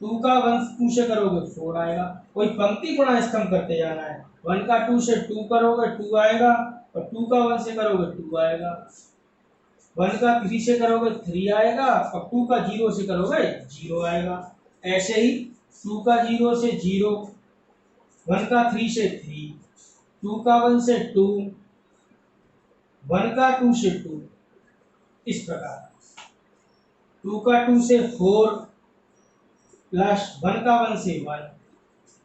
A: 2 का 1 2 से करोगे 4 आएगा। कोई पंक्ति गुणा स्तंभ करते जाना है। 1 का 2 से 2 करोगे 2 आएगा, और 2 का 1 से करोगे 2 आएगा। 1 का 3 से करोगे 3 आएगा, और 2 का 0 से करोगे 0 आएगा। ऐसे ही 2 का 0 से 0, 1 का 3 से 3, 2 का 1 से 2, 1 का 2 से 2, इस प्रकार। 2 का 2 से 4, प्लस 1 का 1 से 1,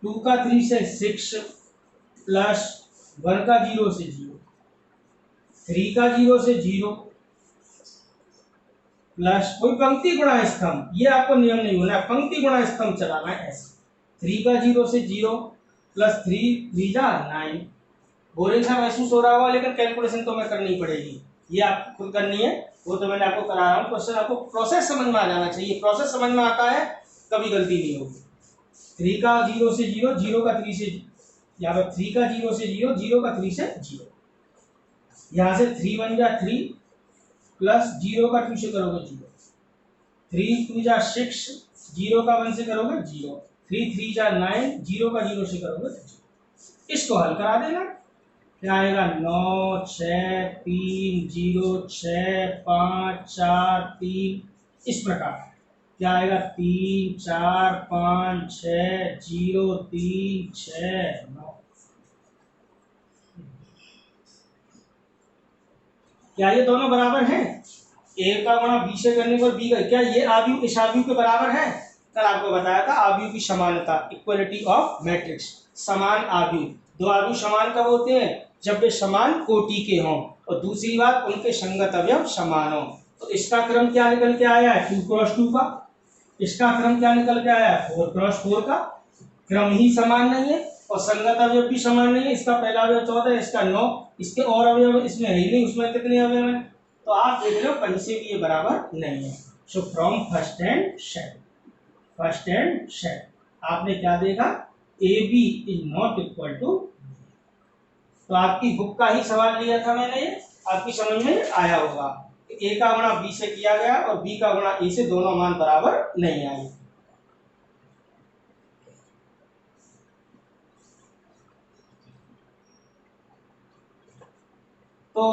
A: 2 का 3 से 6, प्लस 1 का 0 से 0, 3 का 0 से 0, प्लस कोई पंक्ति गुणा स्तंभ। ये आपको नियम नहीं होना है, पंक्ति गुणा स्तंभ चलाना है ऐसे। 3 का 0 से 0, प्लस 3 3 जा 9। बोरिंग सा महसूस हो रहा होगा, लेकिन कैलकुलेशन तो मैं करनी पड़ेगी, ये आपको खुद करनी है। वो तो मैंने आपको करा रहा हूँ। क्वेश्चन आपको प्रोसेस समझ में आ जाना चाहिए। प्रोसेस समझ में आता है कभी गलती नहीं होगी। 3 का 0 से 0, 0 का 3 से, यहाँ पर 3 का 0 से 0, 0 का 3 से 0। यहाँ से 3 1 जा 3, प्लस 0 का 2 से करोगे 0, 3 2 जा 6, 0 का 1 से करोगे 0, 3 जा 9, 0 का 0 से करोगे। इसको हल करा देना, क्या आएगा 9 6 3 0 6 5 4 3, इस प्रकार क्या आएगा 3 4 5 6 0 3 6 9। क्या ये दोनों बराबर हैं? ए का गुणा बी से करने पर बी का, क्या ये आव्यूह इस आव्यूह के बराबर है? कल आपको बताया था आव्यूह की समानता, इक्वलिटी ऑफ मैट्रिक्स। समान आव्यूह, दो आव्यूह समान कब होते हैं? जब वे समान कोटि के हों, और दूसरी बात उनके संगत अवयव समान हो। तो इसका क्रम क्या निकल के आया है 2 क्रॉस 2 का, इसका क्रम क्या निकल के आया है 4 क्रॉस 4 का। क्रम ही समान नहीं है और संगत अवयव भी समान नहीं है। इसका पहला अवयव 14, इसका 9, इसके और अवयव इसमें है ही नहीं, उसमें कितने अवयव हैं? तो आप देख रहे हो कहीं से भी ये बराबर नहीं है। So from first and second आपने क्या देखा? A B is not equal to. तो आपकी बुक का ही सवाल लिया था मैंने, ये आपकी समझ में आया होगा। ए का गुणा बी से किया गया और बी का गुणा ए से, दोनों मान बराबर नहीं आए। तो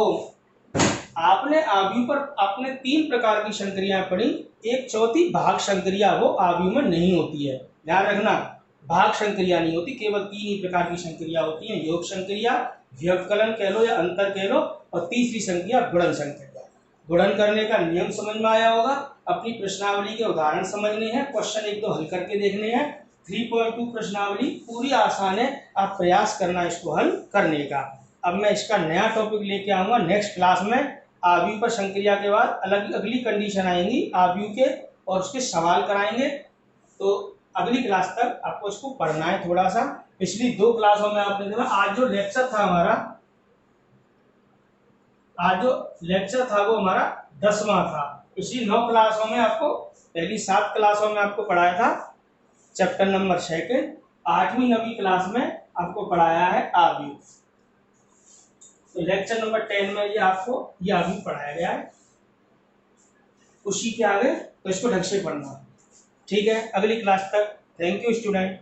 A: आपने आव्यूह पर आपने 3 प्रकार की संक्रियाएं पढ़ी। एक चौथी भाग संक्रिया, वो आव्यूह में नहीं होती है, ध्यान रखना। भाग संक्रिया नहीं होती, केवल 3 ही प्रकार की संक्रिया होती हैं, योग संक्रिया, व्यवकलन कह लो या अंतर कह लो, और तीसरी संक्रिया गुणन संक्रिया। गुणन करने का नियम समझ में आया होगा। अपनी प्रश्नावली के उदाहरण समझने हैं, क्वेश्चन 1-2 हल करके देखने हैं। 3.2 प्रश्नावली पूरी आसान है, आप प्रयास करना इसको हल करने का। अब मैं इसका नया टॉपिक लेके आऊंगा नेक्स्ट क्लास में। आव्यूह पर संक्रिया के बाद अगली कंडीशन आएंगी आव्यूह के, और उसके सवाल कराएंगे। तो अगली क्लास तक आपको इसको पढ़ना है थोड़ा सा। पिछली 2 क्लासों में आपने देखा, आज जो लेक्चर था वो हमारा 10वां था। पिछली 9 क्लासों में आपको, पहली 7 क्लासों में आपको पढ़ाया था चैप्टर नंबर 2, 8वीं 9वीं क्लास में आपको पढ़ाया है आव्यूह। तो लेक्चर नंबर 10 में ये आपको ये आव्यूह पढ़ाया गया है। उसी के आगे तो इसको ढंग से पढ़ना, ठीक है? अगली क्लास तक। Thank you student.